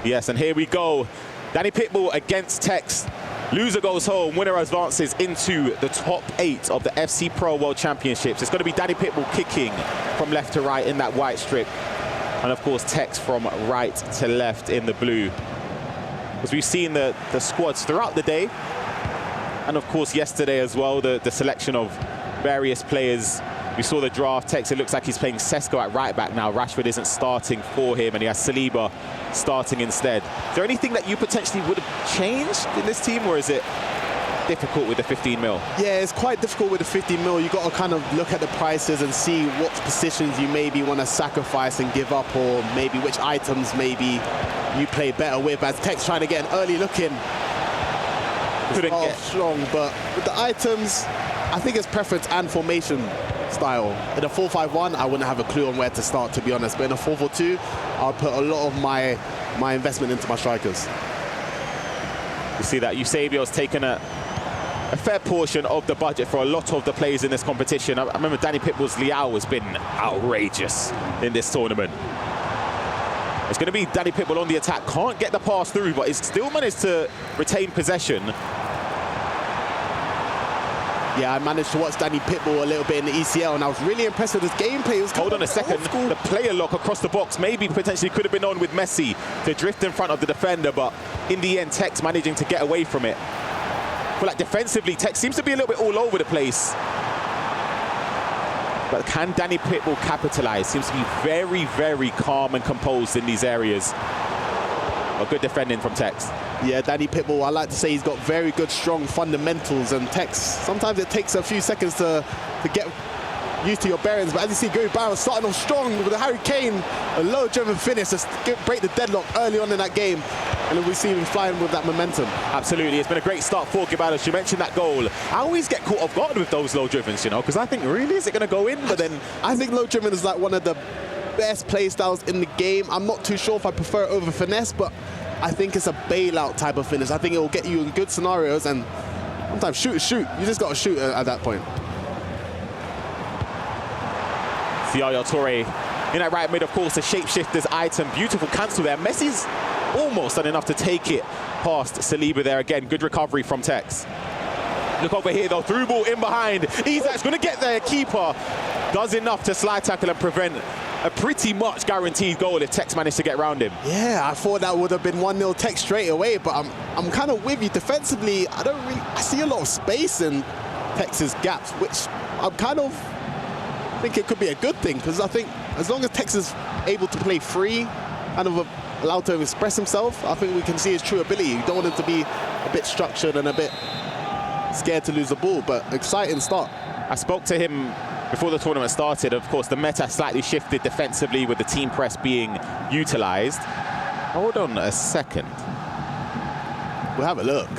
Yes, and here we go. Danipitbull against Tekkz. Loser goes home, winner advances into the top 8 of the FC Pro World Championships. It's going to be Danipitbull kicking from left to right in that white strip. And of course, Tekkz from right to left in the blue. As we've seen the squads throughout the day, and of course yesterday as well, the selection of various players. We saw the draft. Tekkz, it looks like he's playing Sesko at right back now. Rashford isn't starting for him, and he has Saliba starting instead. Is there anything that you potentially would have changed in this team, or is it difficult with the 15 mil? Yeah, it's quite difficult with the 15 mil. You've got to kind of look at the prices and see what positions you maybe want to sacrifice and give up, or maybe which items maybe you play better with. As Tekkz trying to get an early look in. Couldn't get strong, but with the items, I think it's preference and formation style. In a 4-5-1, I wouldn't have a clue on where to start, to be honest. But in a 4-4-2, I'll put a lot of my investment into my strikers. You see that Eusebio's taken a fair portion of the budget for a lot of the players in this competition. I remember Danipitbull's Liao has been outrageous in this tournament. It's going to be Danipitbull on the attack. Can't get the pass through, but he's still managed to retain possession. Yeah, I managed to watch Danipitbull a little bit in the ECL, and I was really impressed with his gameplay. Hold on a second. The player lock across the box maybe potentially could have been on with Messi to drift in front of the defender, but in the end, Tekkz managing to get away from it. But like defensively, Tekkz seems to be a little bit all over the place. But can Danipitbull capitalize? Seems to be very, very calm and composed in these areas. A good defending from Tekkz. Yeah, Danipitbull, I like to say he's got very good, strong fundamentals, and Tekkz, sometimes it takes a few seconds to get used to your bearings, but as you see, Gary Barrow starting off strong with a Harry Kane, a low-driven finish to break the deadlock early on in that game, and then we see him flying with that momentum. Absolutely, it's been a great start for Gibalos. You mentioned that goal. I always get caught off guard with those low-drivens, you know, because I think, really, is it going to go in? But then I think low-driven is like one of the best play styles in the game. I'm not too sure if I prefer it over finesse, but I think it's a bailout type of finish. I think it will get you in good scenarios, and sometimes shoot. You just got to shoot at that point. Yaya Toure in that right mid, of course, the shapeshifter's item. Beautiful cancel there. Messi's almost done enough to take it past Saliba there again. Good recovery from Tekkz. Look over here, though. Through ball in behind. Isak's going to get there. Keeper does enough to slide tackle and prevent a pretty much guaranteed goal if Tekkz managed to get around him. Yeah, I thought that would have been 1-0 Tekkz straight away, but I'm kind of with you. Defensively, I see a lot of space in Tekkz's gaps, which I'm kind of think it could be a good thing, because I think as long as Tekkz is able to play free, kind of allowed to express himself, I think we can see his true ability. You don't want him to be a bit structured and a bit scared to lose the ball, but exciting start. I spoke to him before the tournament started. Of course, the meta slightly shifted defensively with the team press being utilized. Hold on a second. We'll have a look.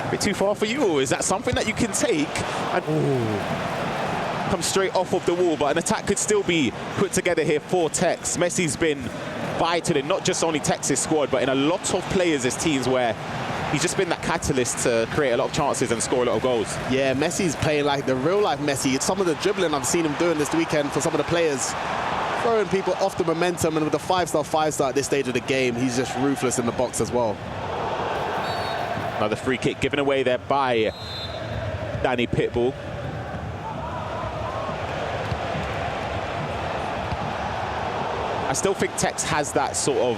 A bit too far for you, or is that something that you can take and come straight off of the wall? But an attack could still be put together here for Tekkz. Messi's been vital in not just only Tekkz's squad, but in a lot of players' teams where he's just been that catalyst to create a lot of chances and score a lot of goals. Yeah, Messi's playing like the real-life Messi. It's some of the dribbling I've seen him doing this weekend for some of the players, throwing people off the momentum, and with the 5-star at this stage of the game, he's just ruthless in the box as well. Another free kick given away there by Danipitbull. I still think Tekkz has that sort of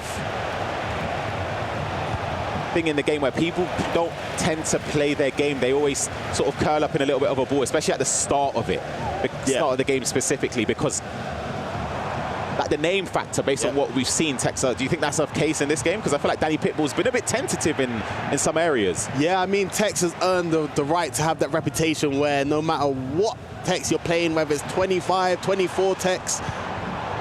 thing in the game where people don't tend to play their game. They always sort of curl up in a little bit of a ball, especially at the start of it, the start of the game specifically, because like the name factor based on what we've seen. Tekkz, do you think that's the case in this game? Because I feel like Danipitbull's been a bit tentative in some areas. Yeah, I mean, Tekkz has earned the right to have that reputation where no matter what Tekkz you're playing, whether it's 25, 24 Tekkz,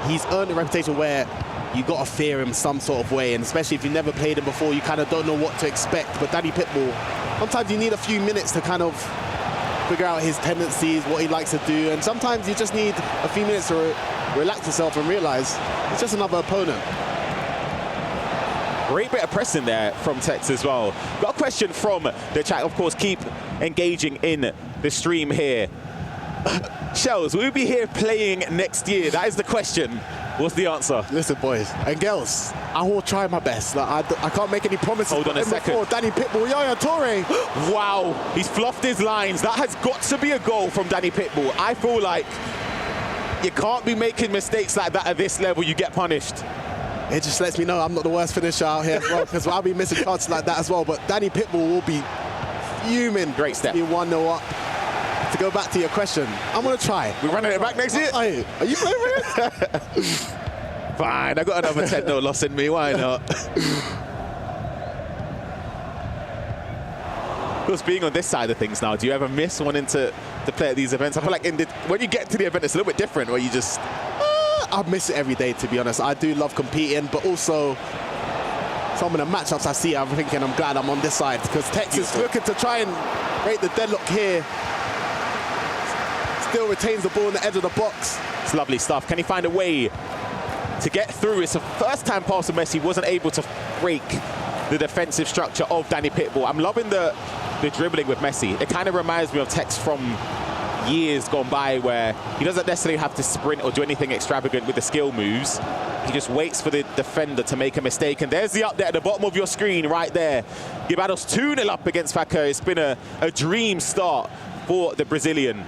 he's earned a reputation where you got to fear him some sort of way, and especially if you've never played him before, you kind of don't know what to expect. But Danipitbull, sometimes you need a few minutes to kind of figure out his tendencies, what he likes to do, and sometimes you just need a few minutes to relax yourself and realize it's just another opponent. Great bit of pressing there from Tekkz as well. Got a question from the chat, of course. Keep engaging in the stream here. Shells, will we be here playing next year? That is the question. What's the answer? Listen, boys and girls, I will try my best. Like, I can't make any promises. Hold on a second. Danipitbull, Yaya Toure. Wow, he's fluffed his lines. That has got to be a goal from Danipitbull. I feel like you can't be making mistakes like that at this level. You get punished. It just lets me know I'm not the worst finisher out here as well, because I'll be missing chances like that as well. But Danipitbull will be fuming. Great step. Be 1-0 up. To go back to your question, I'm going to try. We're running it back next year? Are you playing for it? Fine, I got another 10-0 loss in me. Why not? Of course, being on this side of things now, do you ever miss wanting to play at these events? I feel like when you get to the event, it's a little bit different, where you just... I miss it every day, to be honest. I do love competing, but also some of the matchups I see, I'm thinking I'm glad I'm on this side, because Tekkz is looking to try and break the deadlock here. Still retains the ball in the edge of the box. It's lovely stuff. Can he find a way to get through? It's the first time past Messi wasn't able to break the defensive structure of Danipitbull. I'm loving the dribbling with Messi. It kind of reminds me of Tekkz from years gone by, where he doesn't necessarily have to sprint or do anything extravagant with the skill moves. He just waits for the defender to make a mistake. And there's the update at the bottom of your screen right there. Gibados 2-0 up against Faker. It's been a dream start for the Brazilian.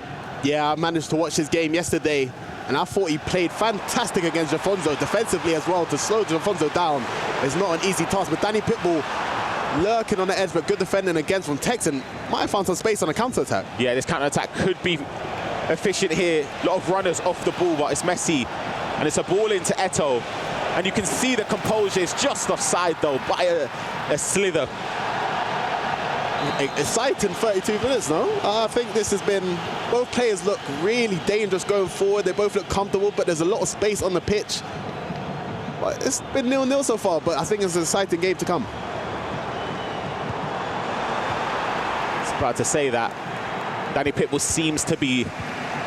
Yeah, I managed to watch his game yesterday, and I thought he played fantastic against Jafonzo, defensively as well. To slow Jafonzo down is not an easy task, but Danipitbull lurking on the edge, but good defending against from Tekkz, and might have found some space on a counter-attack. Yeah, this counter-attack could be efficient here. A lot of runners off the ball, but it's Messi, and it's a ball into Eto. And you can see the composure is just offside, though, by a slither. Exciting 32 minutes, no? I think this has been... Both players look really dangerous going forward. They both look comfortable, but there's a lot of space on the pitch. But it's been 0-0 so far, but I think it's an exciting game to come. I was about to say that Danipitbull seems to be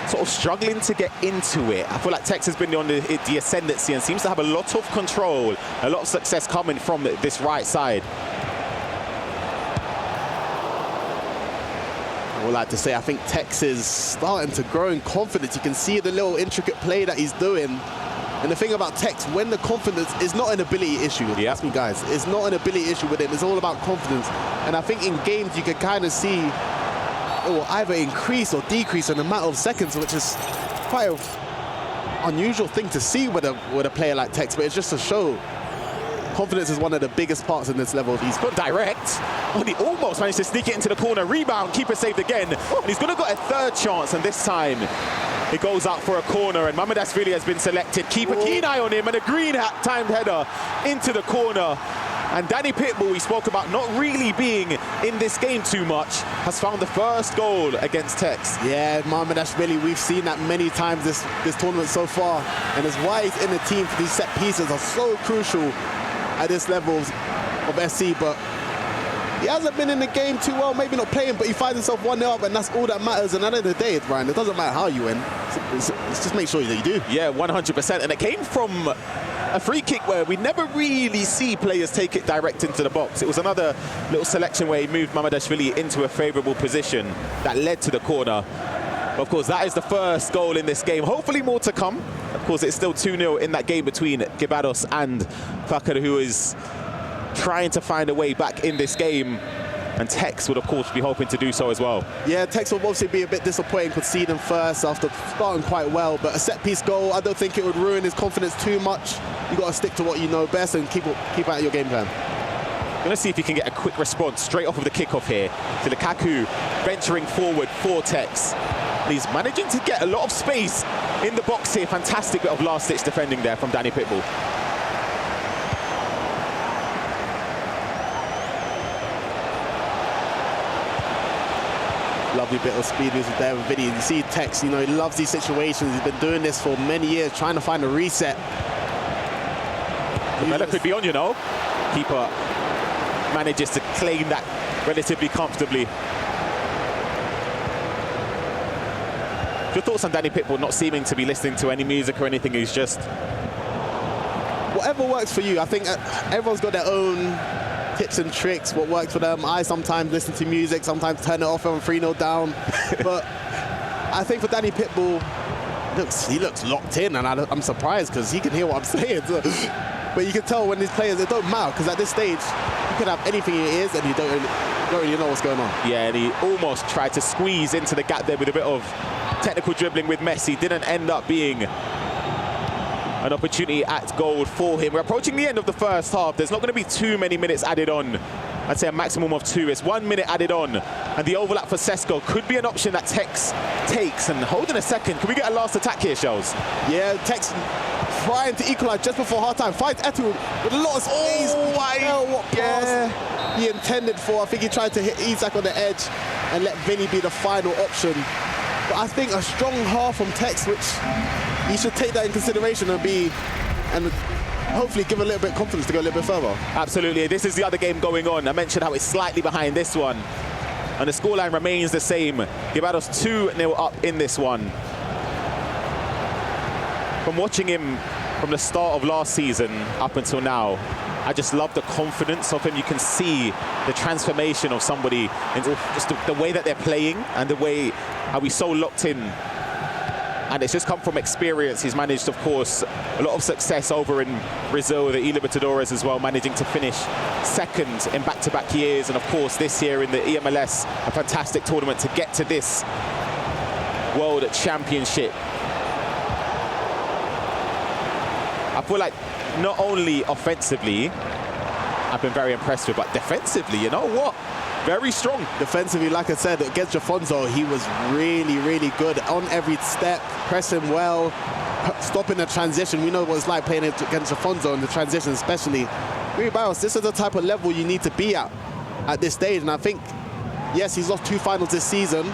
sort of struggling to get into it. I feel like Tekkz has been on the ascendancy and seems to have a lot of control, a lot of success coming from this right side. I would like to say I think Tekkz is starting to grow in confidence. You can see the little intricate play that he's doing. And the thing about Tekkz, when the confidence is not an ability issue, trust me guys, it's not an ability issue with him, it's all about confidence. And I think in games you can kind of see it will either increase or decrease in a matter of seconds, which is quite an unusual thing to see with a player like Tekkz, but it's just to show confidence is one of the biggest parts in this level of esports. Got direct. Oh, he almost managed to sneak it into the corner. Rebound, keeper saved again. And he's going to got a third chance, and this time it goes out for a corner, and Mamardashvili has been selected. Keep a keen eye on him, and a green timed header into the corner. And Danipitbull, we spoke about not really being in this game too much, has found the first goal against Tekkz. Yeah, Mamardashvili, we've seen that many times this tournament so far, and it's why he's in the team. These set pieces are so crucial at this level of SC, but he hasn't been in the game too well, maybe not playing, but he finds himself 1-0 up, and that's all that matters. And at the end of the day, Ryan, it doesn't matter how you win. It's just make sure that you do. Yeah, 100%. And it came from a free kick where we never really see players take it direct into the box. It was another little selection where he moved Mamardashvili into a favourable position that led to the corner. But of course, that is the first goal in this game. Hopefully more to come. Of course, it's still 2-0 in that game between Gibados and Faker, who is trying to find a way back in this game. And Tekkz would, of course, be hoping to do so as well. Yeah, Tekkz will obviously be a bit disappointing conceding first after starting quite well. But a set-piece goal, I don't think it would ruin his confidence too much. You've got to stick to what you know best and keep out your game plan. Going to see if he can get a quick response straight off of the kickoff here to Lukaku venturing forward for Tekkz. He's managing to get a lot of space in the box here. Fantastic bit of last-ditch defending there from Danipitbull. Lovely bit of speed was there with Vinny. You see Tekkz, you know, he loves these situations. He's been doing this for many years, trying to find a reset. The Mela could be on, you know. Keeper manages to claim that relatively comfortably. Your thoughts on Danipitbull not seeming to be listening to any music or anything? He's just... Whatever works for you. I think everyone's got their own tips and tricks, what works for them. I sometimes listen to music, sometimes turn it off when I'm 3-0 down. But I think for Danipitbull, he looks locked in, and I'm surprised because he can hear what I'm saying. So, but you can tell when these players, it don't matter, because at this stage, you could have anything in your ears and you don't really know what's going on. Yeah, and he almost tried to squeeze into the gap there with a bit of technical dribbling with Messi. Didn't end up being an opportunity at goal for him. We're approaching the end of the first half. There's not going to be too many minutes added on. I'd say a maximum of 2. It's 1 minute added on. And the overlap for Sesko could be an option that Tekkz takes. And hold on a second. Can we get a last attack here, Shells? Yeah, Tekkz trying to equalize just before half-time. Finds Etu with a lot of space. What pass he intended for. I think he tried to hit Isak on the edge and let Vinny be the final option. But I think a strong half from Tekkz, which he should take that in consideration and hopefully give a little bit of confidence to go a little bit further. Absolutely. This is the other game going on. I mentioned how it's slightly behind this one. And the scoreline remains the same. Gibados 2-0 up in this one. From watching him from the start of last season up until now, I just love the confidence of him. You can see the transformation of somebody into just the way that they're playing and the way how he's so locked in. And it's just come from experience. He's managed, of course, a lot of success over in Brazil, the Libertadores as well, managing to finish second in back-to-back years. And, of course, this year in the EMLS, a fantastic tournament to get to this World Championship. I feel like not only offensively, I've been very impressed with, but defensively, you know what? Very strong. Defensively, like I said, against Jafonso, he was really, really good on every step, pressing well, stopping the transition. We know what it's like playing against Jafonso in the transition, especially. Rui Barros, this is the type of level you need to be at this stage. And I think, yes, he's lost 2 finals this season,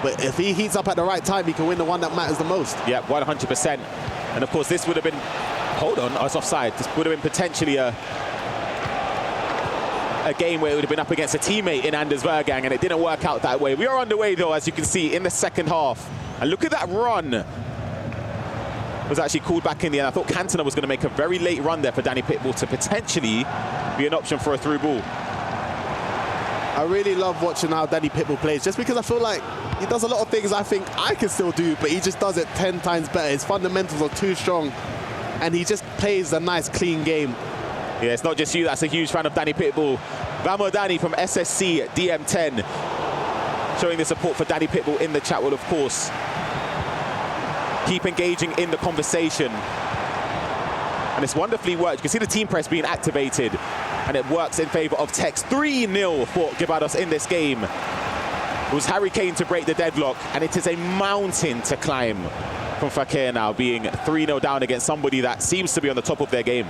but if he heats up at the right time, he can win the one that matters the most. Yeah, 100%. And of course, this would have been, hold on, I was offside. This would have been potentially a game where it would have been up against a teammate in Anders Vergang, and it didn't work out that way. We are underway, though, as you can see, in the second half. And look at that run. It was actually called back in the end. I thought Cantona was going to make a very late run there for Danipitbull to potentially be an option for a through ball. I really love watching how Danipitbull plays, just because I feel like he does a lot of things I think I can still do, but he just does it 10 times better. His fundamentals are too strong, and he just plays a nice, clean game. Yeah, it's not just you that's a huge fan of Danipitbull. Vamo Danny from SSC DM10 showing the support for Danipitbull in the chat will, of course, keep engaging in the conversation. And it's wonderfully worked. You can see the team press being activated, and it works in favor of Tekkz. 3-0 for Gibados in this game. It was Harry Kane to break the deadlock, and it is a mountain to climb from Fakir now, being 3-0 down against somebody that seems to be on the top of their game.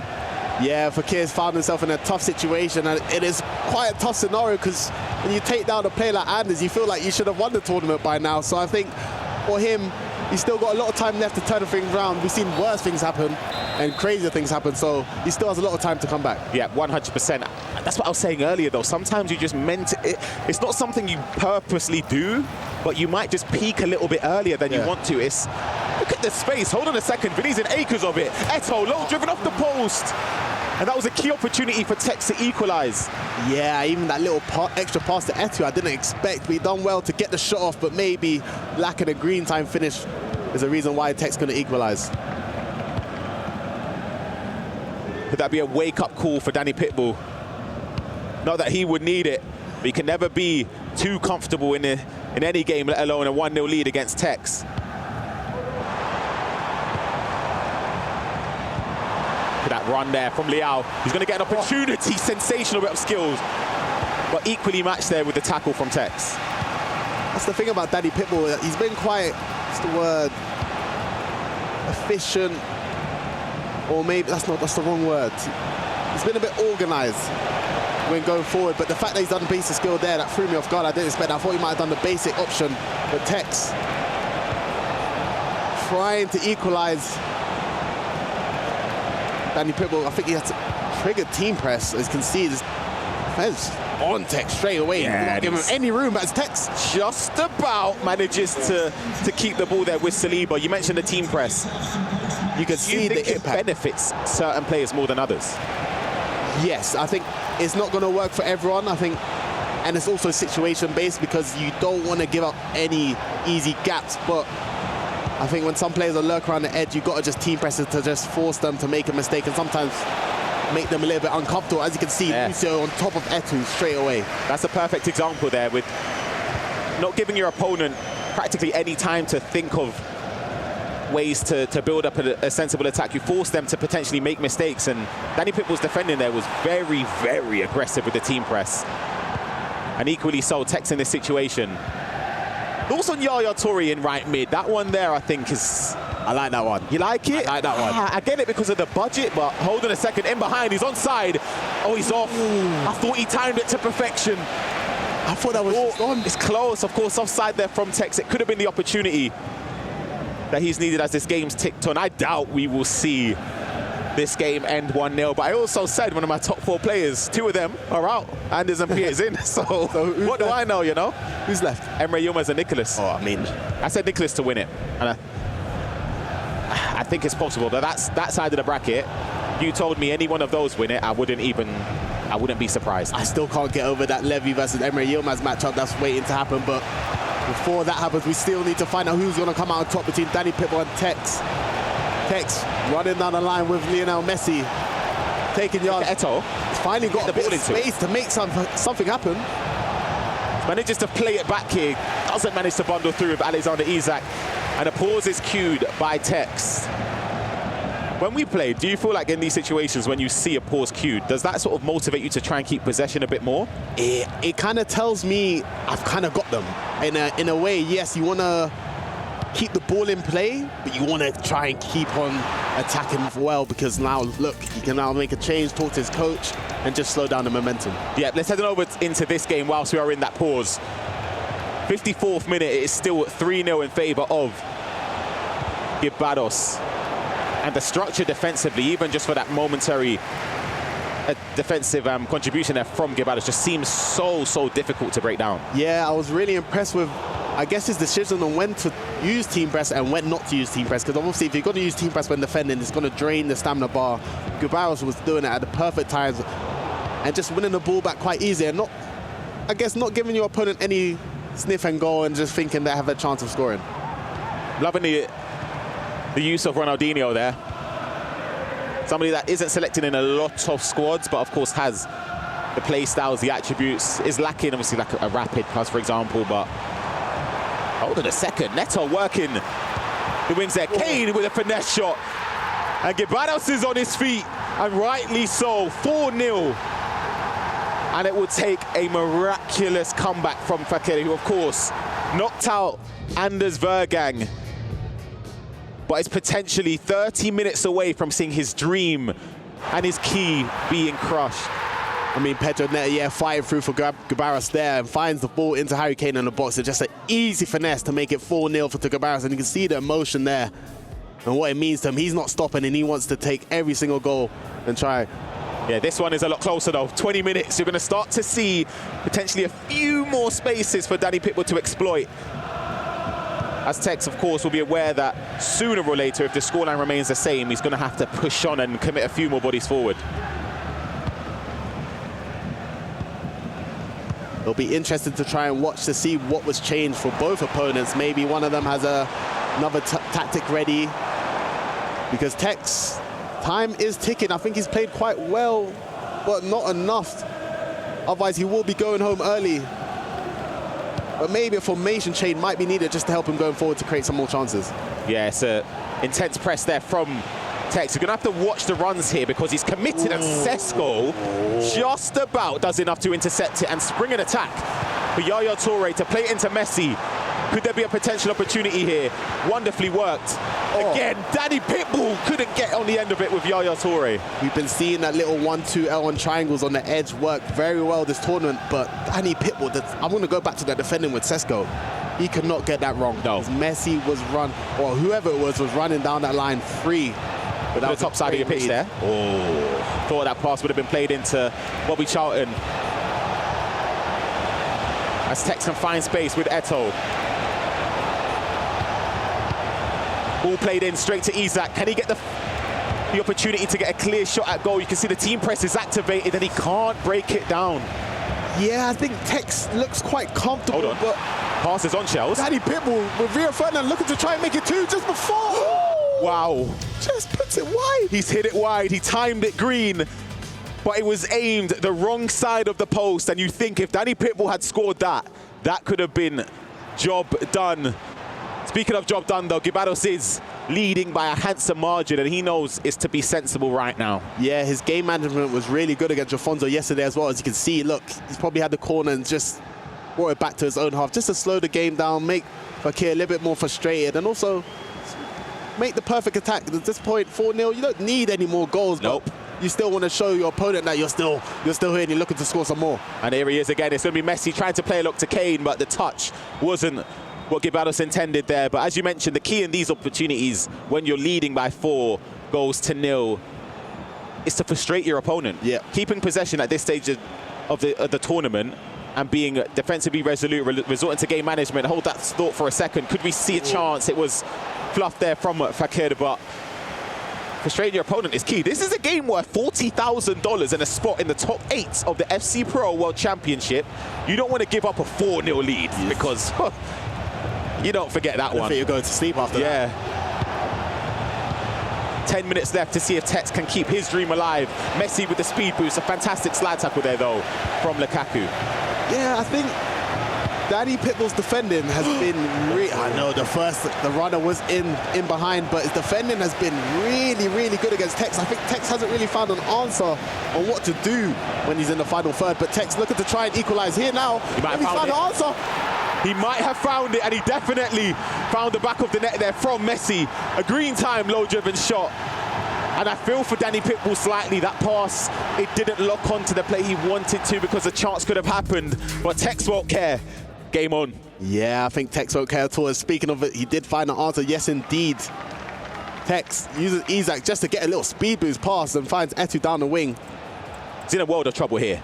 Yeah, Fakir's found himself in a tough situation, and it is quite a tough scenario because when you take down a player like Anders, you feel like you should have won the tournament by now. So I think for him, he's still got a lot of time left to turn things around. We've seen worse things happen and crazier things happen, so he still has a lot of time to come back. Yeah, 100%. That's what I was saying earlier, though. Sometimes you just meant it. It's not something you purposely do, but you might just peak a little bit earlier than you want to. It's look at the space. Hold on a second. Vinny's in acres of it. Eto, low driven off the post. And that was a key opportunity for Tekkz to equalize. Yeah, even that little extra pass to Etu, I didn't expect. But he done well to get the shot off, but maybe lacking a green time finish is a reason why Tekkz couldn't equalize. Could that be a wake-up call for Danipitbull? Not that he would need it, but he can never be too comfortable in any game, let alone a 1-0 lead against Tekkz. That run there from Liao. He's going to get an opportunity. Sensational bit of skills, but equally matched there with the tackle from Tekkz. That's the thing about Danipitbull. He's been quite, what's the word, efficient, or maybe that's the wrong word. He's been a bit organized when going forward, but the fact that he's done the basic skill there, that threw me off guard. I didn't expect that. I thought he might have done the basic option, but Tekkz trying to equalize. Danipitbull, I think he had to trigger team press, as you can see. This defense on Tekkz straight away. Yeah, not give him any room, but it's Tekkz. Just about manages to keep the ball there with Saliba. You mentioned the team press. You can see the it impact. Benefits certain players more than others. Yes, I think it's not going to work for everyone. I think, and it's also situation-based because you don't want to give up any easy gaps, but I think when some players are lurking around the edge, you've got to just team press it to just force them to make a mistake and sometimes make them a little bit uncomfortable. As you can see, Lucio on top of Etu straight away. That's a perfect example there, with not giving your opponent practically any time to think of ways to build up a sensible attack. You force them to potentially make mistakes, and Danipitbull's defending there was very, very aggressive with the team press. And equally so, Tekkz in this situation. Also Yaya Toure in right mid. That one there, I think, is... I like that one. You like it? I like that one. I get it because of the budget, but hold on a second. In behind, he's onside. Oh, he's off. I thought he timed it to perfection. I thought that was on. It's close. Of course, offside there from Tekkz. It could have been the opportunity that he's needed as this game's ticked on. I doubt we will see this game end 1-0, but I also said one of my top 4 players, 2 of them are out. Anders and Pierre's in, so what do I know, you know? Who's left? Emre Yilmaz and Nicholas. Oh, I mean... I said Nicholas to win it, and I think it's possible, but that's that side of the bracket. You told me any one of those win it, I wouldn't be surprised. I still can't get over that Levy versus Emre Yilmaz matchup that's waiting to happen, but before that happens, we still need to find out who's going to come out on top between Danipitbull and Tekkz. Tekkz running down the line with Lionel Messi, taking yards. Eto finally got a bit of space to make something happen. Manages to play it back here, doesn't manage to bundle through with Alexander Isak, and a pause is cued by Tekkz. When we play, do you feel like in these situations when you see a pause cued, does that sort of motivate you to try and keep possession a bit more? It kind of tells me I've kind of got them. In a way, yes, you want to keep the ball in play, but you want to try and keep on attacking well, because now, look, he can now make a change, talk to his coach, and just slow down the momentum. Yeah, let's head on over into this game whilst we are in that pause. 54th minute, it is still 3-0 in favour of Gibados. And the structure defensively, even just for that momentary defensive contribution there from Gibados, just seems so difficult to break down. Yeah, I was really impressed with, I guess, his decision on when to use team press and when not to use team press, because obviously if you're going to use team press when defending, it's going to drain the stamina bar. Gibados was doing it at the perfect times and just winning the ball back quite easy, and not giving your opponent any sniff and goal and just thinking they have a chance of scoring. Loving the use of Ronaldinho there. Somebody that isn't selected in a lot of squads, but of course has the play styles, the attributes. Is lacking, obviously, like a rapid pass, for example, but hold on a second. Neto working the wings there. Kane with a finesse shot. And Gibados is on his feet, and rightly so. 4-0. And it will take a miraculous comeback from Fakir, who, of course, knocked out Anders Vergang, but is potentially 30 minutes away from seeing his dream and his key being crushed. I mean, Pedro Neto, fighting through for Gibados there and finds the ball into Harry Kane in the box. It's just an easy finesse to make it 4-0 for Gibados, and you can see the emotion there and what it means to him. He's not stopping, and he wants to take every single goal and try. Yeah, this one is a lot closer though. 20 minutes, you're going to start to see potentially a few more spaces for Danipitbull to exploit. As Tekkz, of course, will be aware that sooner or later, if the scoreline remains the same, he's going to have to push on and commit a few more bodies forward. It'll be interesting to try and watch to see what was changed for both opponents. Maybe one of them has another tactic ready, because Tekkz, time is ticking. I think he's played quite well, but not enough. Otherwise, he will be going home early. But maybe a formation change might be needed just to help him going forward to create some more chances. Yeah, it's an intense press there from Tekkz. You're going to have to watch the runs here, because he's committed, and Sesko just about does enough to intercept it and spring an attack for Yaya Toure to play it into Messi. Could there be a potential opportunity here? Wonderfully worked. Again, Danipitbull couldn't get on the end of it with Yaya Toure. We've been seeing that little 1-2 L1 triangles on the edge work very well this tournament, but Danipitbull, I'm going to go back to that defending with Sesko. He could not get that wrong. No. Messi was or whoever it was running down that line free. But the top side of your pitch there. Oh, thought that pass would have been played into Bobby Charlton. As Tekkz can find space with Eto. Ball played in straight to Isak. Can he get the opportunity to get a clear shot at goal? You can see the team press is activated and he can't break it down. Yeah, I think Tekkz looks quite comfortable, but Passes on, Shells. Danipitbull with Rio Ferdinand looking to try and make it 2 just before. Wow. Just puts it wide. He's hit it wide. He timed it green, but it was aimed the wrong side of the post. And you think if Danipitbull had scored that, that could have been job done. Speaking of job done, though, Gibados is leading by a handsome margin, and he knows it's to be sensible right now. Yeah, his game management was really good against Jofonzo yesterday as well. As you can see, look, he's probably had the corner and just brought it back to his own half, just to slow the game down, make Fakir a little bit more frustrated, and also make the perfect attack. At this point, 4-0, you don't need any more goals. Nope. But you still want to show your opponent that you're still here and you're looking to score some more. And here he is again. It's going to be Messi trying to play a look to Kane, but the touch wasn't what Gibados intended there. But as you mentioned, the key in these opportunities when you're leading by 4 goals to 0 is to frustrate your opponent. Yeah. Keeping possession at this stage of the tournament and being defensively resolute, resorting to game management. Hold that thought for a second. Could we see a chance? It was fluff there from Fakir, but frustrating your opponent is key. This is a game worth $40,000 and a spot in the top 8 of the FC Pro World Championship. You don't want to give up a 4-0 lead because you don't forget that one. I think you're going to sleep after that. 10 minutes left to see if Tekkz can keep his dream alive. Messi with the speed boost. A fantastic slide tackle there, though, from Lukaku. Yeah, I think Danipitbull's defending has been I know the runner was in behind, but his defending has been really good against Tekkz. I think Tekkz hasn't really found an answer on what to do when he's in the final third, but Tekkz looking to try and equalize here now. He might have found an answer. He might have found it, and he definitely found the back of the net there from Messi. A green time, low-driven shot. And I feel for Danipitbull slightly. That pass, it didn't lock onto the play he wanted to because a chance could have happened. But Tekkz won't care. Game on. Yeah, I think Tekkz won't care at all. Speaking of it, he did find an answer. Yes, indeed. Tekkz uses Isak just to get a little speed boost pass and finds Etu down the wing. He's in a world of trouble here.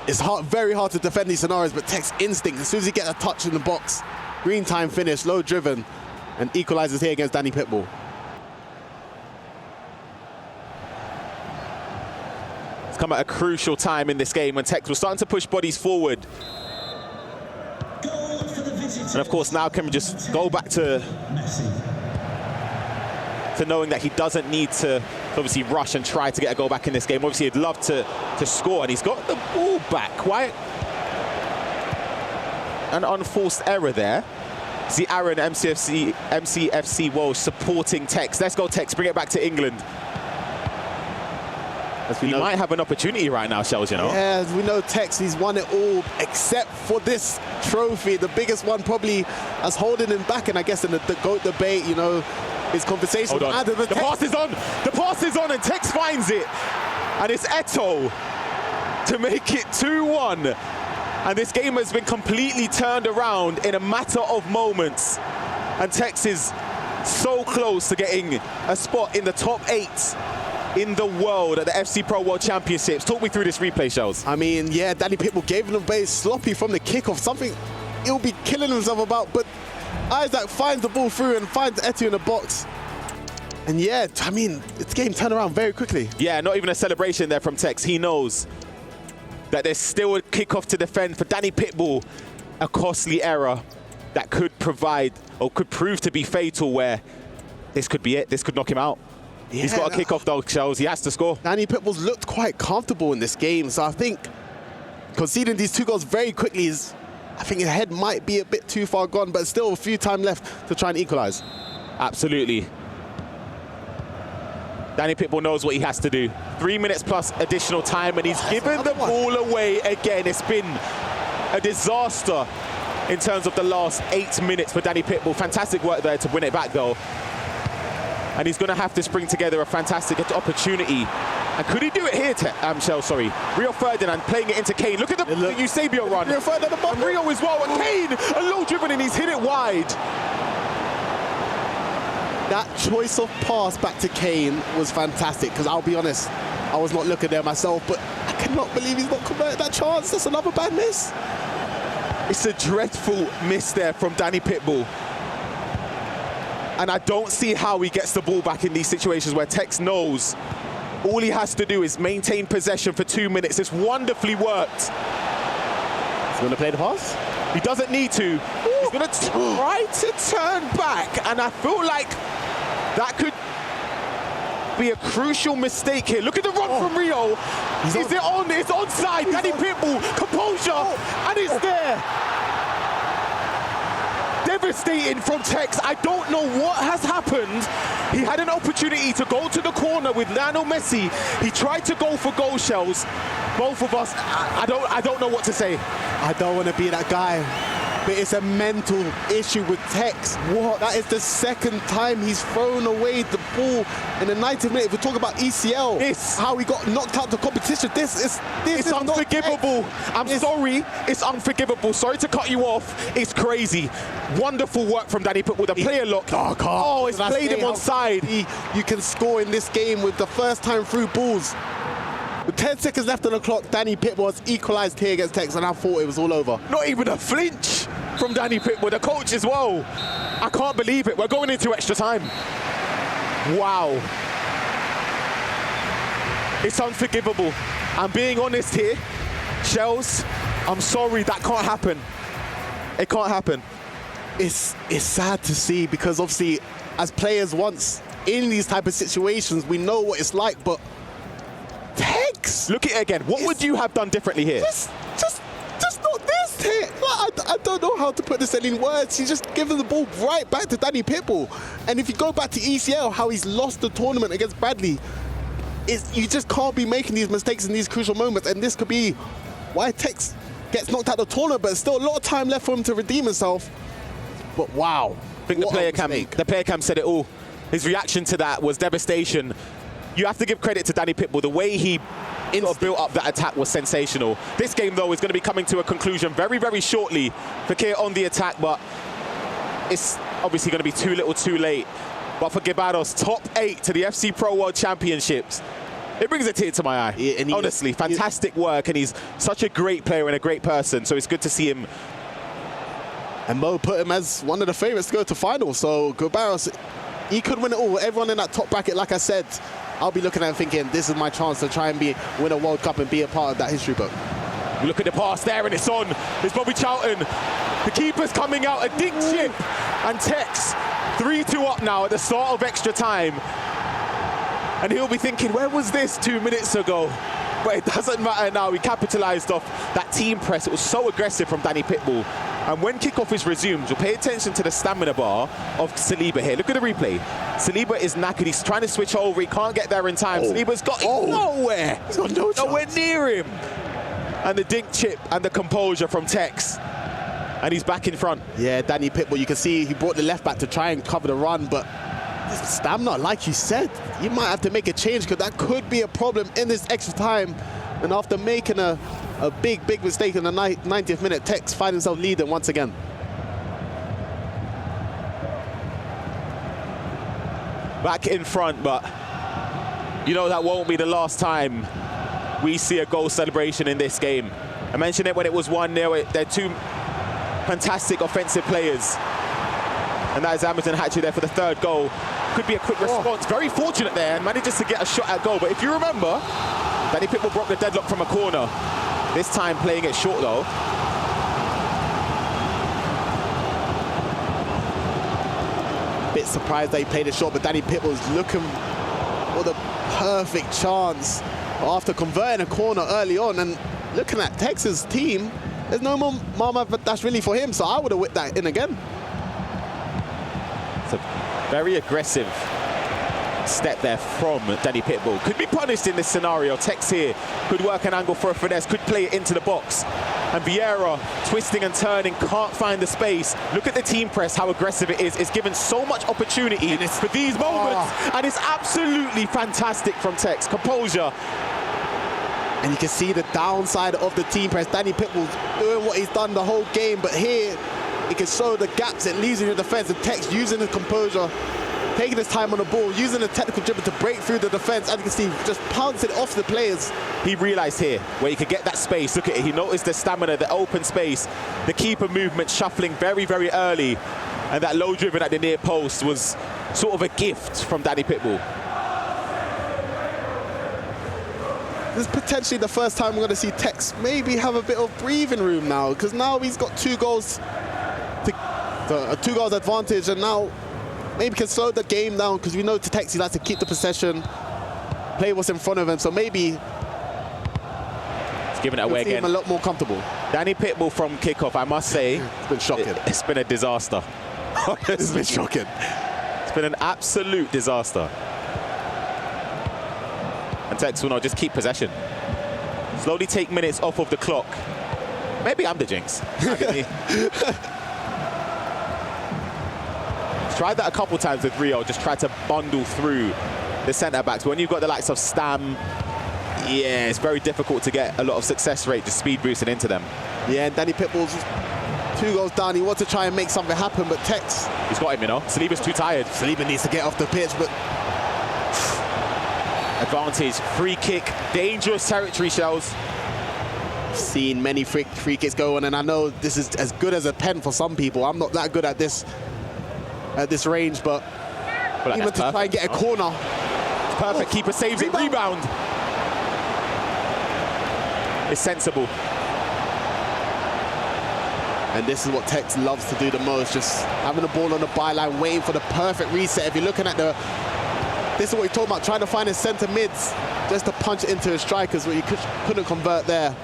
It's very hard to defend these scenarios, but Tekkz instinct, as soon as he gets a touch in the box, green time finish, low driven, and equalizes here against Danipitbull. It's come at a crucial time in this game when Tekkz was starting to push bodies forward. And of course, now can we just go back to knowing that he doesn't need to obviously rush and try to get a goal back in this game. Obviously, he'd love to score, and he's got the ball back. Quite an unforced error there. See Aaron, MCFC Walsh supporting Tekkz. Let's go, Tekkz, bring it back to England. He might have an opportunity right now, Shells, you know? Yeah, as we know, Tekkz, he's won it all except for this trophy. The biggest one probably as holding him back, and I guess in the GOAT debate, you know, his conversation with Adam. The pass is on! The pass is on, and Tekkz finds it. And it's Eto to make it 2-1. And this game has been completely turned around in a matter of moments. And Tekkz is so close to getting a spot in the top 8 in the world at the FC Pro World Championships. Talk me through this replay, Shells. I mean, yeah, Danipitbull gave him very sloppy from the kickoff, something he'll be killing himself about, but Isaac finds the ball through and finds Etu in the box. And yeah, I mean, this game turned around very quickly. Yeah, not even a celebration there from Tekkz. He knows that there's still a kickoff to defend for Danipitbull. A costly error that could provide, or could prove to be fatal, where this could be it. This could knock him out. Yeah, he's got a kickoff though, Shells. He has to score. Danipitbull's looked quite comfortable in this game, so I think conceding these 2 goals very quickly is, I think his head might be a bit too far gone, but still a few time left to try and equalize. Absolutely. Danipitbull knows what he has to do. 3 minutes plus additional time, and he's given the ball away again. It's been a disaster in terms of the last 8 minutes for Danipitbull. Fantastic work there to win it back though. And he's going to have to spring together a fantastic opportunity. And could he do it here, Shell, sorry. Rio Ferdinand playing it into Kane. Look at the Eusebio run. Rio Ferdinand at the bottom. Rio as well. And Kane, a low driven, and he's hit it wide. That choice of pass back to Kane was fantastic, because I'll be honest, I was not looking there myself, but I cannot believe he's not converted that chance. That's another bad miss. It's a dreadful miss there from Danipitbull. And I don't see how he gets the ball back in these situations where Tekkz knows all he has to do is maintain possession for 2 minutes. It's wonderfully worked. He's going to play the pass? He doesn't need to. He's He's going to try to turn back, and I feel like that could be a crucial mistake here. Look at the run from Rio. Is it on? It's onside. Danipitbull, composure, and it's there. Devastating from Tekkz. I don't know what has happened. He had an opportunity to go to the corner with Lionel Messi. He tried to go for goal shells. Both of us, I don't know what to say. I don't want to be that guy, but it's a mental issue with Tekkz. What? That is the second time he's thrown away the ball in the 90th minute. If we talk about ECL, how he got knocked out the competition, this is unforgivable. I'm sorry, it's unforgivable. Sorry to cut you off. It's crazy. Wonderful work from Danipitbull. The player lock. Oh, it's played him on side. You can score in this game with the first time through balls. With 10 seconds left on the clock, Danipitbull has equalized here against Tekkz, and I thought it was all over. Not even a flinch from Danipitbull, the coach as well. I can't believe it. We're going into extra time. Wow. It's unforgivable. I'm being honest here. Shells, I'm sorry, that can't happen. It can't happen. It's sad to see, because obviously, as players once in these type of situations, we know what it's like, but Tekkz! Look at it again. What would you have done differently here? Just not this hit. I don't know how to put this in words. He's just given the ball right back to Danipitbull. And if you go back to ECL, how he's lost the tournament against Bradley, you just can't be making these mistakes in these crucial moments. And this could be why Tekkz gets knocked out of the tournament, but still a lot of time left for him to redeem himself. But wow. I think the player cam said it all. His reaction to that was devastation. You have to give credit to Danipitbull. The way he built up that attack was sensational. This game, though, is going to be coming to a conclusion very, very shortly. Fekir on the attack, but it's obviously going to be too little too late. But for Guevarra's top 8 to the FC Pro World Championships, it brings a tear to my eye. Yeah, honestly, fantastic work, and he's such a great player and a great person, so it's good to see him. And Mo put him as one of the favourites to go to final, so Guevarra, he could win it all. Everyone in that top bracket, like I said, I'll be looking at him thinking, this is my chance to try and win a World Cup and be a part of that history book. You look at the pass there, and it's on. It's Bobby Charlton. The keeper's coming out, a dig chip, and Tekkz 3-2 up now at the start of extra time. And he'll be thinking, where was this 2 minutes ago? But it doesn't matter now. He capitalized off that team press. It was so aggressive from Danipitbull. And when kickoff is resumed, we'll pay attention to the stamina bar of Saliba here. Look at the replay. Saliba is knackered. He's trying to switch over. He can't get there in time. Saliba's got nowhere. He's got nowhere near him. And the dink chip and the composure from Tekkz. And he's back in front. Yeah, Danipitbull, you can see he brought the left back to try and cover the run, but stamina, like you said, you might have to make a change, because that could be a problem in this extra time. And after making a big mistake in the 90th minute, Tekkz finds himself leading once again. Back in front, but you know that won't be the last time we see a goal celebration in this game. I mentioned it when it was 1-0. They're two fantastic offensive players. And that is Amazon Hatcher there for the third goal. Could be a quick response. Very fortunate there, and manages to get a shot at goal. But if you remember, Danipitbull broke the deadlock from a corner. This time playing it short, though. Bit surprised that he played it short, but Danipitbull's looking for the perfect chance after converting a corner early on. And looking at Texas' team, there's no more Mama that's really for him, so I would have whipped that in again. It's a very aggressive step there from Danipitbull. Could be punished in this scenario. Tekkz here could work an angle for a finesse, could play it into the box. And Vieira, twisting and turning, can't find the space. Look at the team press, how aggressive it is. It's given so much opportunity for these moments, and it's absolutely fantastic from Tekkz. Composure. And you can see the downside of the team press. Danipitbull's doing what he's done the whole game, but here he can show the gaps it leaves in your defense. And Tekkz using his composure, taking his time on the ball, using the technical dribble to break through the defense. As you can see, just pounce it off the players. He realized here where he could get that space. Look at it. He noticed the stamina, the open space, the keeper movement shuffling very, very early. And that low driven at the near post was sort of a gift from Danipitbull. This is potentially the first time we're going to see Tekkz maybe have a bit of breathing room now, because now he's got 2 goals to So a 2 goals advantage, and now maybe can slow the game down, because we know Tekkz, he likes to keep the possession, play what's in front of him, so maybe he's giving it away again. A lot more comfortable. Danipitbull from kickoff, I must say, it's been shocking. It's been a disaster. It's been shocking. It's been an absolute disaster. And Tekkz will now just keep possession. Slowly take minutes off of the clock. Maybe I'm the jinx. Tried that a couple times with Rio, just tried to bundle through the centre-backs. But when you've got the likes of Stam, yeah, it's very difficult to get a lot of success rate, just speed boosting into them. Yeah, and Danipitbull's 2 goals down. He wants to try and make something happen, but Tekkz, he's got him, you know. Saliba's too tired. Saliba needs to get off the pitch, but advantage, free kick, dangerous territory, Shells. Seen many free kicks go on, and I know this is as good as a pen for some people. I'm not that good at this range, but even to try and get a corner. It's perfect. Keeper saves it. Rebound. It's sensible. And this is what Tekkz loves to do the most, just having the ball on the byline, waiting for the perfect reset. If you're looking at this is what we're talking about, trying to find his centre mids just to punch it into his strikers, where you couldn't convert there.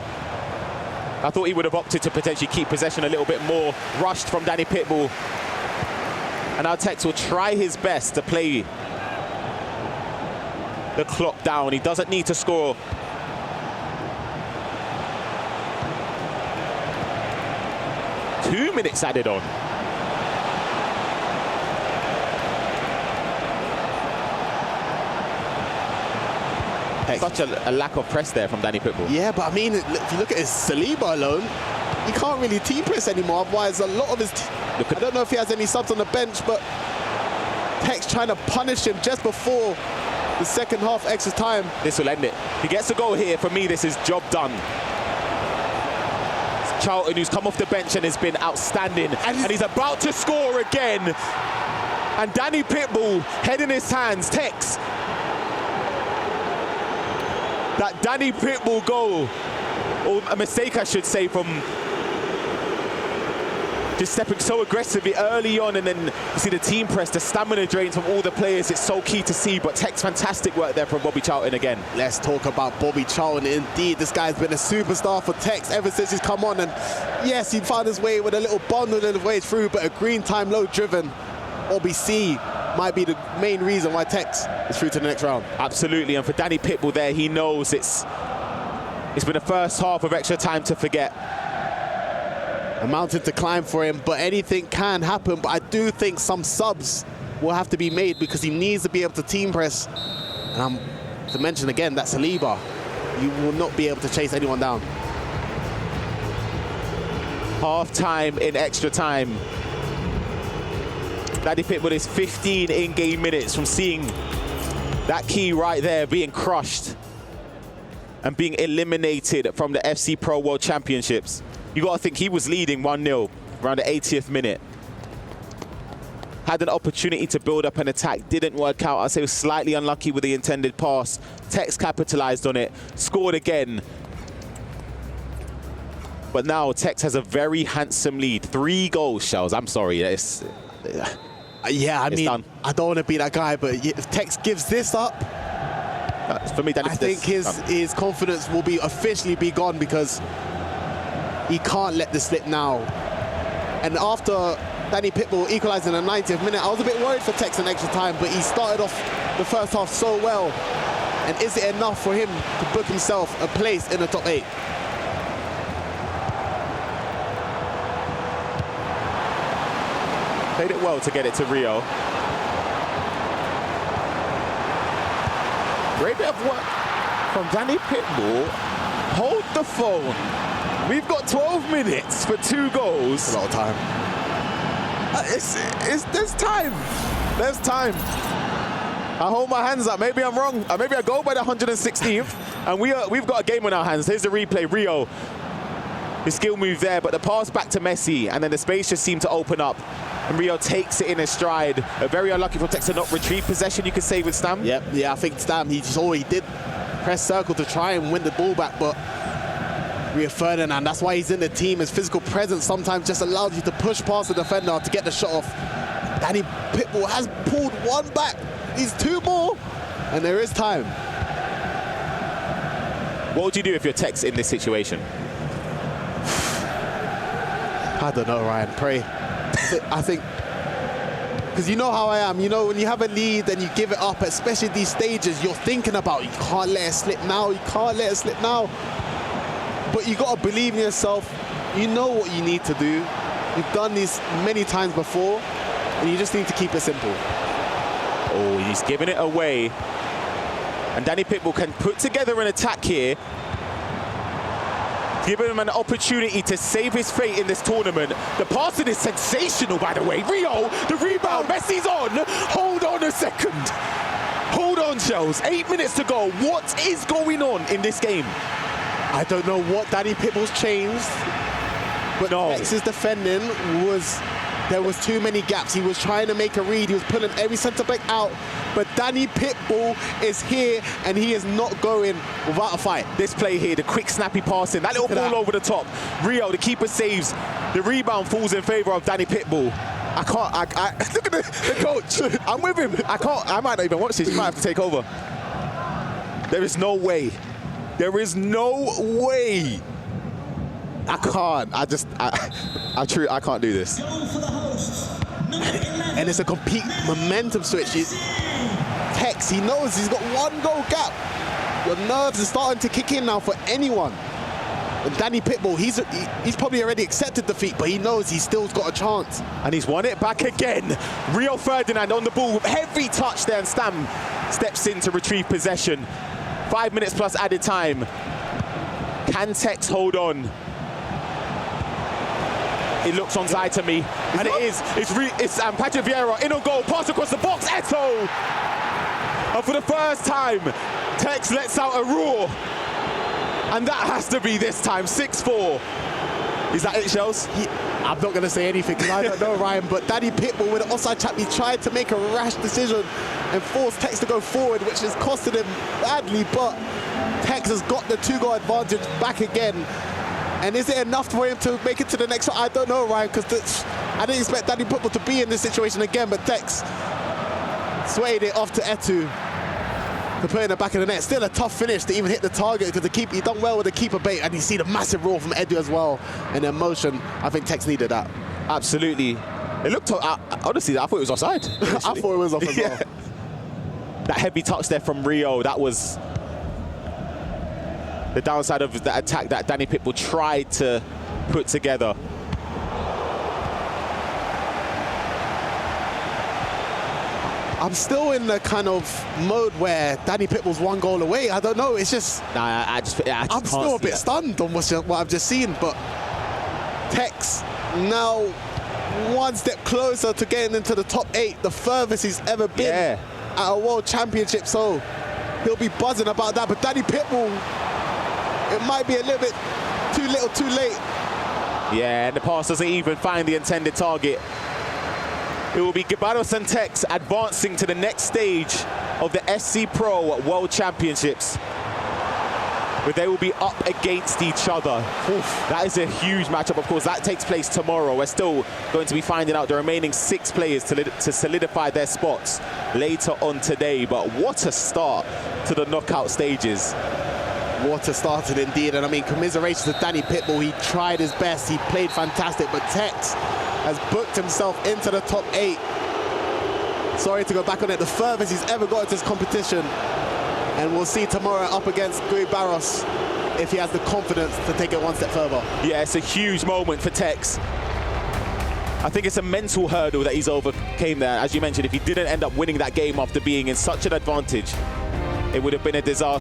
I thought he would have opted to potentially keep possession a little bit more. Rushed from Danipitbull. And now Tekkz will try his best to play the clock down. He doesn't need to score. Two minutes added on. Such a lack of press there from Danipitbull. Yeah, but I mean, if you look at his Saliba alone, he can't really T-press anymore. Otherwise, a lot of his... I don't know if he has any subs on the bench, but Tekkz trying to punish him just before the second half extra time. This will end it. He gets a goal here. For me, this is job done. It's Charlton, who's come off the bench and has been outstanding. And he's about to score again. And Danipitbull, head in his hands. Tekkz. That Danipitbull goal, or a mistake I should say, from just stepping so aggressively early on, and then you see the team press, the stamina drains from all the players. It's so key to see, but Tekkz, fantastic work there from Bobby Charlton again. Let's talk about Bobby Charlton. Indeed, this guy's been a superstar for Tekkz ever since he's come on, and yes, he found his way with a little bundle on his way through, but a green time low driven OBC might be the main reason why Tekkz is through to the next round. Absolutely, and for Danipitbull there, he knows it's been a first half of extra time to forget. A mountain to climb for him, but anything can happen. But I do think some subs will have to be made, because he needs to be able to team press. And to mention again, that Saliba, you will not be able to chase anyone down. Half time in extra time. Danipitbull is 15 in-game minutes from seeing that key right there being crushed and being eliminated from the FC Pro World Championships. You got to think he was leading 1-0 around the 80th minute. Had an opportunity to build up an attack, didn't work out. I'd say he was slightly unlucky with the intended pass. Tekkz capitalized on it, scored again. But now Tekkz has a very handsome lead. 3 goals, Shells. I'm sorry. Yeah, I mean, done. I don't want to be that guy, but if Tekkz gives this up, for me, I think his confidence will be officially be gone, because he can't let this slip now. And after Danipitbull equalized in the 90th minute, I was a bit worried for Tekkz in extra time, but he started off the first half so well. And is it enough for him to book himself a place in the top 8? Played it well to get it to Rio. Great bit of work from Danipitbull. Hold the phone. We've got 12 minutes for 2 goals. A lot of time. There's time. There's time. I hold my hands up. Maybe I'm wrong. Maybe I go by the 116th. And we've got a game on our hands. Here's the replay. Rio. His skill move there, but the pass back to Messi, and then the space just seemed to open up. And Rio takes it in his stride. Very unlucky for Tekkz to not retrieve possession, you could say, with Stam. Yep, yeah, I think Stam, he did press circle to try and win the ball back, but Rio Ferdinand. That's why he's in the team. His physical presence sometimes just allows you to push past the defender to get the shot off. Danipitbull has pulled one back. He's 2 more, and there is time. What would you do if you're Tekkz in this situation? I don't know, Ryan. Pray. I think, because you know how I am. You know, when you have a lead and you give it up, especially these stages, you're thinking about, you can't let it slip now. You can't let it slip now. But you got to believe in yourself. You know what you need to do. You've done this many times before, and you just need to keep it simple. Oh, he's giving it away. And Danipitbull can put together an attack here, giving him an opportunity to save his fate in this tournament. The passing is sensational, by the way. Rio, the rebound, Messi's on. Hold on a second. Hold on, Shells. 8 minutes to go. What is going on in this game? I don't know what Danipitbull's changed, but Tekkz's defending was, there was too many gaps. He was trying to make a read. He was pulling every centre back out, but Danipitbull is here, and he is not going without a fight. This play here, the quick snappy passing, that little ball over the top. Rio, the keeper saves. The rebound falls in favour of Danipitbull. I can't, look at the coach. I'm with him. I might not even watch this. You might have to take over. There is no way. There is no way. I can't. I can't do this. And it's a complete momentum switch. Tekkz, he knows he's got 1 goal gap. Your nerves are starting to kick in now for anyone. And Danipitbull, he's probably already accepted defeat, but he knows he's still got a chance. And he's won it back again. Rio Ferdinand on the ball with heavy touch there, and Stam steps in to retrieve possession. 5 minutes plus added time. Can Tekkz hold on? It looks onside to me, and it is. It's Patrick Vieira in on goal, pass across the box, Eto! And for the first time, Tekkz lets out a roar. And that has to be this time, 6-4. Is that it, Shells? I'm not going to say anything because I don't know, Ryan, but Danipitbull with the offside trap, he tried to make a rash decision and forced Tekkz to go forward, which has costed him badly, but Tekkz has got the 2-goal advantage back again. And is it enough for him to make it to the next shot? I don't know, Ryan, because I didn't expect Danipitbull to be in this situation again, but Tekkz swayed it off to Etu to put in the back of the net. Still a tough finish to even hit the target, because the keeper, he done well with the keeper bait, and you see the massive roar from Edu as well. And the emotion, I think Tekkz needed that. Absolutely. It looked, honestly, I thought it was offside. I thought it was off as well. That heavy touch there from Rio, that was the downside of the attack that Danipitbull tried to put together. I'm still in the kind of mode where Danipitbull's 1 goal away. I don't know. It's just, I'm still a bit stunned on what I've just seen. But Tekkz now 1 step closer to getting into the top 8, the furthest he's ever been at a World Championship. So he'll be buzzing about that. But Danipitbull, it might be a little bit too little, too late. Yeah, and the pass doesn't even find the intended target. It will be Gabados and Tekkz advancing to the next stage of the SC Pro World Championships, where they will be up against each other. Oof, that is a huge matchup, of course. That takes place tomorrow. We're still going to be finding out the remaining 6 players to solidify their spots later on today. But what a start to the knockout stages. What a start indeed. And I mean, commiserations to Danipitbull. He tried his best. He played fantastic. But Tekkz has booked himself into the top 8. Sorry to go back on it. The furthest he's ever got into this competition. And we'll see tomorrow up against Gui Barros if he has the confidence to take it 1 step further. Yeah, it's a huge moment for Tekkz. I think it's a mental hurdle that he's overcame there. As you mentioned, if he didn't end up winning that game after being in such an advantage, it would have been a disaster.